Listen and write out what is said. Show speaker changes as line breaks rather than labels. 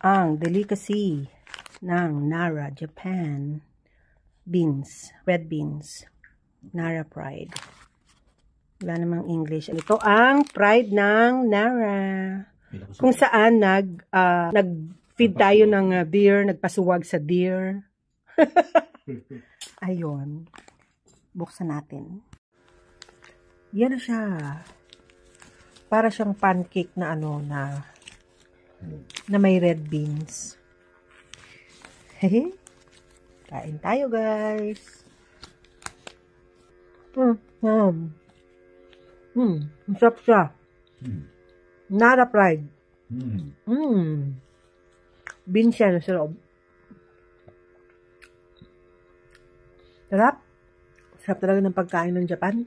ang delicacy ng Nara, Japan. Beans, red beans. Nara Pride. Wala namang English. Ito ang pride ng Nara. Kung saan nag-feed tayo ng deer, nagpasuwag sa deer. Ayun. Buksan natin. Yan na siya. Para siyang pancake na na may red beans. Hehe. Kain tayo, guys. Masarap siya. Nara Pride. Beans siya sa loob. Sarap. Sarap talaga ng pagkain ng Japan.